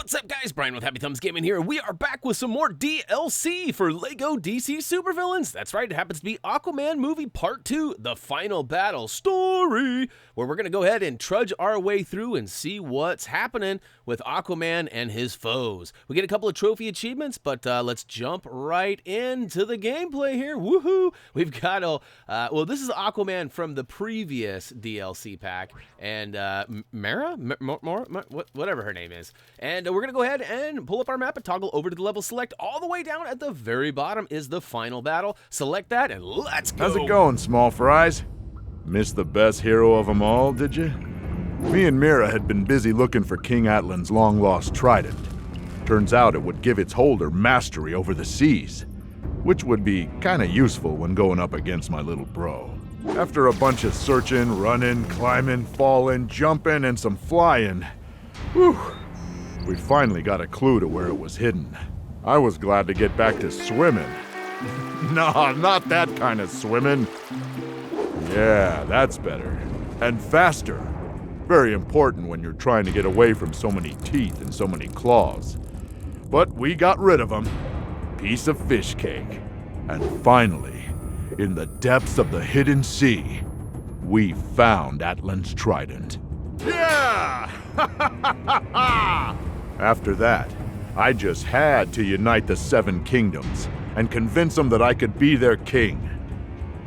What's up, guys? Brian with HappyThumbsGaming here. We are back with some more DLC for LEGO DC Supervillains. That's right, it happens to be Aquaman Movie Part 2, The Final Battle Story, where we're going to go ahead and trudge our way through and see what's happening with Aquaman and his foes. We get a couple of trophy achievements, but let's jump right into the gameplay here. Woohoo! We've got, well, this is Aquaman from the previous DLC pack, and Mara? Whatever her name is. And we're going to go ahead and pull up our map and toggle over to the level select. All the way down at the very bottom is the final battle. Select that and let's go. How's it going, small fries? Missed the best hero of them all, did you? Me and Mira had been busy looking for King Atlan's long-lost trident. Turns out it would give its holder mastery over the seas, which would be kinda useful when going up against my little bro. After a bunch of searching, running, climbing, falling, jumping, and some flying, whew, we finally got a clue to where it was hidden. I was glad to get back to swimming. Nah, not that kind of swimming. Yeah, that's better. And faster. Very important when you're trying to get away from so many teeth and so many claws. But we got rid of them. Piece of fish cake. And finally, in the depths of the hidden sea, we found Atlan's trident. Yeah! After that, I just had to unite the 7 kingdoms and convince them that I could be their king.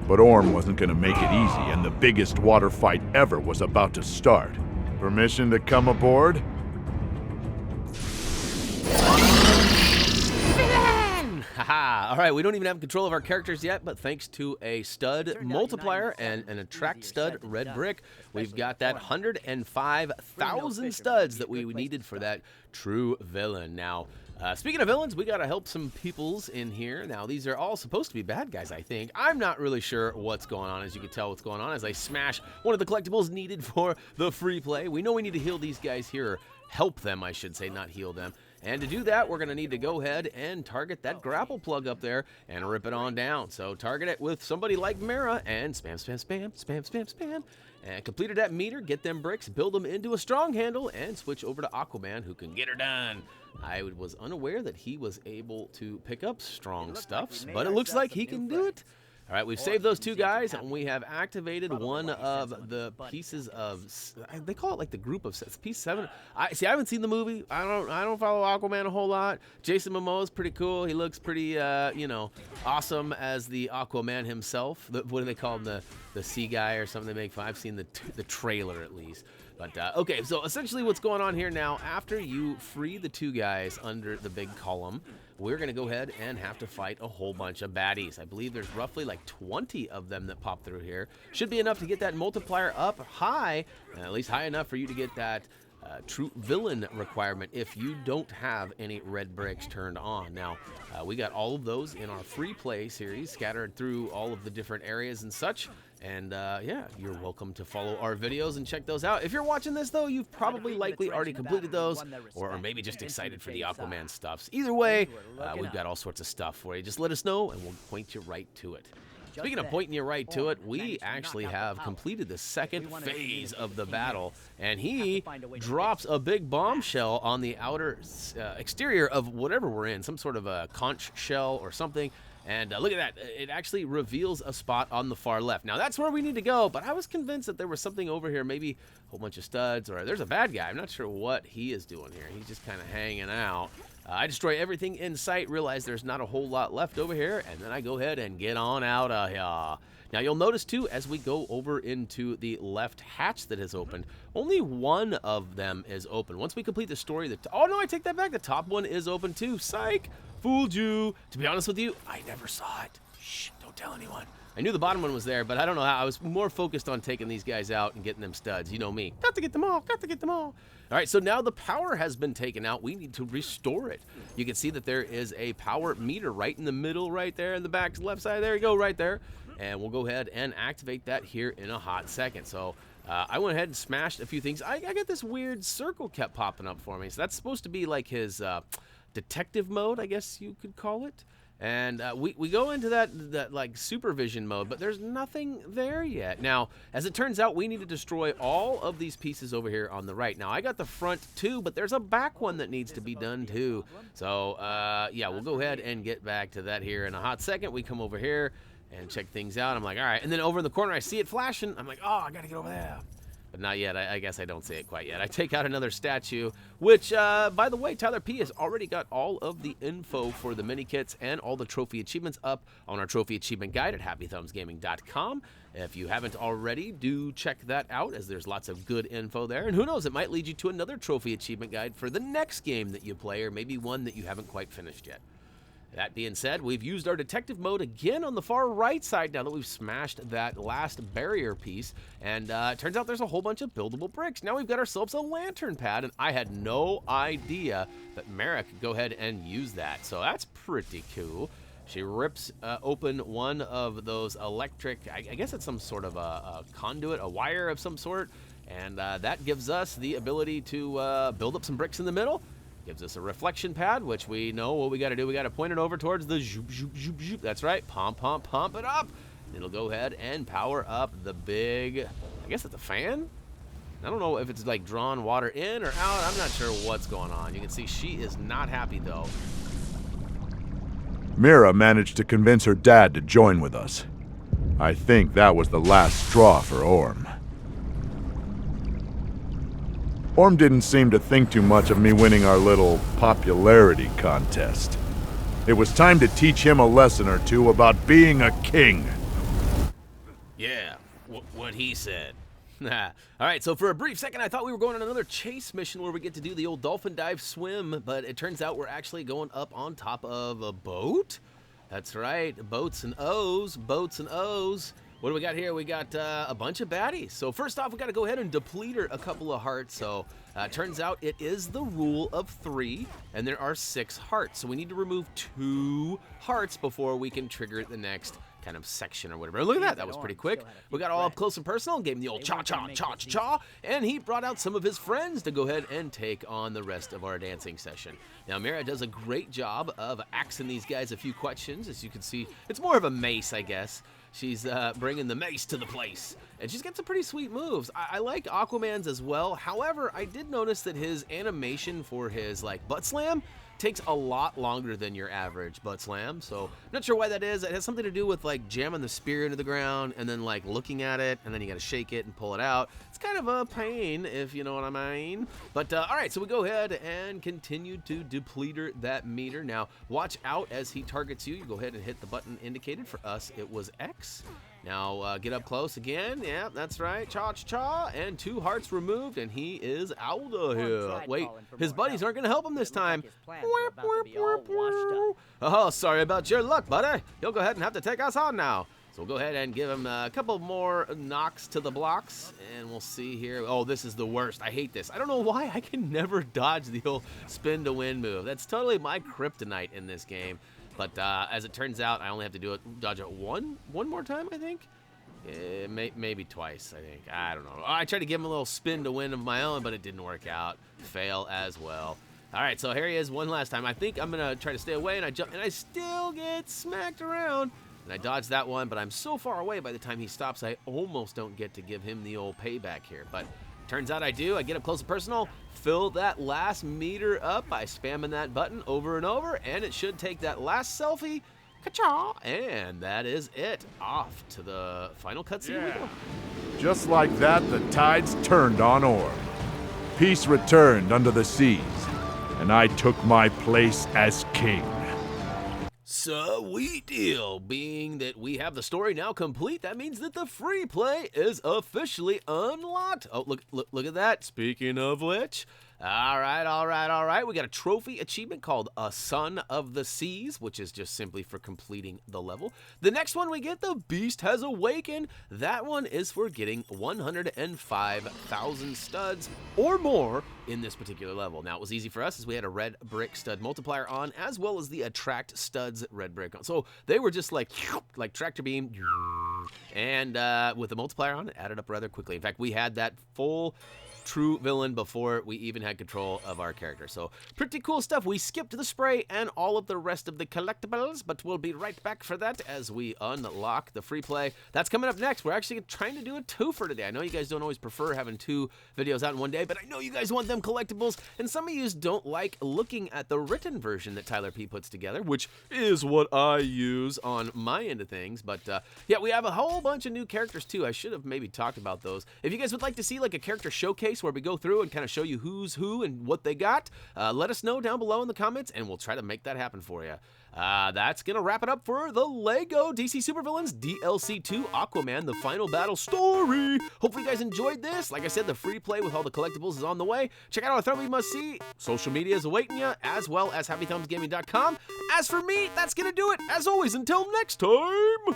But Orm wasn't gonna make it easy, and the biggest water fight ever was about to start. Permission to come aboard? Haha, alright, we don't even have control of our characters yet, but thanks to a stud multiplier and an attract stud red brick, we've got that 105,000 studs that we needed for that true villain. Now, speaking of villains, we gotta help some peoples in here. Now, these are all supposed to be bad guys, I think. I'm not really sure what's going on. As you can tell what's going on as I smash one of the collectibles needed for the free play. We know we need to heal these guys here, or help them, I should say, not heal them. And to do that, we're going to need to go ahead and target that grapple plug up there and rip it on down. So target it with somebody like Mara and spam, spam, spam, spam, spam, spam. And completed that meter, get them bricks, build them into a strong handle, and switch over to Aquaman, who can get her done. I was unaware that he was able to pick up strong stuffs, but it looks like he can do it. All right, we've saved those 2 guys, and we have activated one of the pieces of, they call it like the group of piece 7. I haven't seen the movie. I don't follow Aquaman a whole lot. Jason Momoa's pretty cool. He looks pretty, you know, awesome as the Aquaman himself. What do they call him? The sea guy or something they make fun. I've seen the trailer at least. But, okay, so essentially what's going on here now, after you free the 2 guys under the big column, we're going to go ahead and have to fight a whole bunch of baddies. I believe there's roughly like 20 of them that pop through here. Should be enough to get that multiplier up high, at least high enough for you to get that true villain requirement if you don't have any red bricks turned on. Now, we got all of those in our free play series scattered through all of the different areas and such. And yeah, you're welcome to follow our videos and check those out. If you're watching this, though, you've probably likely already completed those, or maybe just excited for the Aquaman stuffs. Either way, we've got all sorts of stuff for you. Just let us know, and we'll point you right to it. Speaking of pointing you right to it, we actually have completed the 2nd phase of the battle, and he drops a big bombshell on the outer exterior of whatever we're in, some sort of a conch shell or something. And look at that, it actually reveals a spot on the far left. Now, that's where we need to go, but I was convinced that there was something over here, maybe a whole bunch of studs, or there's a bad guy. I'm not sure what he is doing here. He's just kind of hanging out. I destroy everything in sight, realize there's not a whole lot left over here, and then I go ahead and get on out of here. Now, you'll notice, too, as we go over into the left hatch that is opened, only one of them is open. Once we complete the story, oh, no, I take that back. The top one is open, too. Psych! Fooled you. To be honest with you, I never saw it. Shh, don't tell anyone. I knew the bottom one was there, but I don't know how. I was more focused on taking these guys out and getting them studs. You know me. Got to get them all. Got to get them all. All right, so now the power has been taken out. We need to restore it. You can see that there is a power meter right in the middle right there in the back left side. There you go, right there. And we'll go ahead and activate that here in a hot second. So I went ahead and smashed a few things. I got this weird circle kept popping up for me. So that's supposed to be like his detective mode, I guess you could call it. And we go into that like supervision mode, but there's nothing there yet. Now, as it turns out, we need to destroy all of these pieces over here on the right. Now, I got the front two, but there's a back one that needs to be done too. So, yeah, we'll go ahead and get back to that here in a hot second. We come over here and check things out. I'm like, all right. And then over in the corner, I see it flashing. I'm like, oh, I got to get over there. But not yet. I guess I don't see it quite yet. I take out another statue, which, by the way, Tyler P has already got all of the info for the mini kits and all the trophy achievements up on our trophy achievement guide at HappyThumbsGaming.com. If you haven't already, do check that out, as there's lots of good info there. And who knows, it might lead you to another trophy achievement guide for the next game that you play, or maybe one that you haven't quite finished yet. That being said, we've used our detective mode again on the far right side now that we've smashed that last barrier piece. And it turns out there's a whole bunch of buildable bricks. Now we've got ourselves a lantern pad, and I had no idea that Mara could go ahead and use that. So that's pretty cool. She rips open one of those electric, I guess it's some sort of a conduit, a wire of some sort. And that gives us the ability to build up some bricks in the middle. Gives us a reflection pad, which we know what we got to do. We got to point it over towards the zoop, zoop, zoop, zoop. That's right. Pump it up. It'll go ahead and power up the big, I guess it's a fan? I don't know if it's like drawn water in or out. I'm not sure what's going on. You can see she is not happy, though. Mira managed to convince her dad to join with us. I think that was the last straw for Orm. Orm didn't seem to think too much of me winning our little popularity contest. It was time to teach him a lesson or two about being a king. Yeah, what he said. All right, so for a brief second, I thought we were going on another chase mission where we get to do the old dolphin dive swim, but it turns out we're actually going up on top of a boat. That's right, boats and O's. What do we got here? We got a bunch of baddies. So first off, we got to go ahead and deplete her a couple of hearts. So turns out it is the rule of 3, and there are 6 hearts. So we need to remove 2 hearts before we can trigger the next kind of section or whatever. Look at that. That was pretty quick. We got all up close and personal and gave him the old cha-cha, and he brought out some of his friends to go ahead and take on the rest of our dancing session. Now, Mira does a great job of asking these guys a few questions. As you can see, it's more of a mace, I guess. She's bringing the mace to the place, and she's got some pretty sweet moves. I like Aquaman's as well. However, I did notice that his animation for his like butt slam takes a lot longer than your average butt slam. So I'm not sure why that is. It has something to do with like jamming the spear into the ground and then like looking at it, and then you got to shake it and pull it out. It's kind of a pain, if you know what I mean. But all right, so we go ahead and continue to deplete that meter. Now watch out as he targets you. You go ahead and hit the button indicated. For us, it was X. Now get up close again. Yeah, that's right. Cha-cha-cha. And 2 hearts removed, and he is out of here. Wait, his buddies aren't going to help him this time. Oh, sorry about your luck, buddy. You'll go ahead and have to take us on now. So we'll go ahead and give him a couple more knocks to the blocks, and we'll see here. Oh, this is the worst. I hate this. I don't know why I can never dodge the old spin to win move. That's totally my kryptonite in this game. But as it turns out, I only have to dodge it one more time, I think. Maybe twice, I think. I don't know. I tried to give him a little spin to win of my own, but it didn't work out. Fail as well. All right, so here he is one last time. I think I'm going to try to stay away, and I jump, and I still get smacked around. And I dodged that one, but I'm so far away by the time he stops, I almost don't get to give him the old payback here. But turns out I do. I get up close and personal, fill that last meter up by spamming that button over and over, and it should take that last selfie. Ka-cha! And that is it. Off to the final cutscene we go. Just like that, the tides turned on Orm. Peace returned under the seas, and I took my place as king. Sweet deal. Being that we have the story now complete, that means that the free play is officially unlocked. Oh, look at that. Speaking of which, all right. We got a trophy achievement called A Son of the Seas, which is just simply for completing the level. The next one we get, The Beast Has Awakened. That one is for getting 105,000 studs or more in this particular level. Now, it was easy for us as we had a red brick stud multiplier on, as well as the attract studs red brick on. So they were just like tractor beam, and with the multiplier on, it added up rather quickly. In fact, we had that full true villain before we even had control of our character. So pretty cool stuff. We skipped the spray and all of the rest of the collectibles, but we'll be right back for that as we unlock the free play. That's coming up next. We're actually trying to do a twofer today. I know you guys don't always prefer having 2 videos out in one day, but I know you guys want them collectibles, and some of you don't like looking at the written version that Tyler P puts together, which is what I use on my end of things. But yeah, we have a whole bunch of new characters too. I should have maybe talked about those. If you guys would like to see like a character showcase where we go through and kind of show you who's who and what they got, let us know down below in the comments, and we'll try to make that happen for you. That's gonna wrap it up for the LEGO DC Supervillains DLC 2 Aquaman, the final battle story. Hopefully you guys enjoyed this. Like I said, the free play with all the collectibles is on the way. Check out our Thumb You Must See. Social media is awaiting you, as well as HappyThumbsGaming.com. As for me, that's gonna do it. As always, until next time.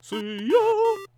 See ya!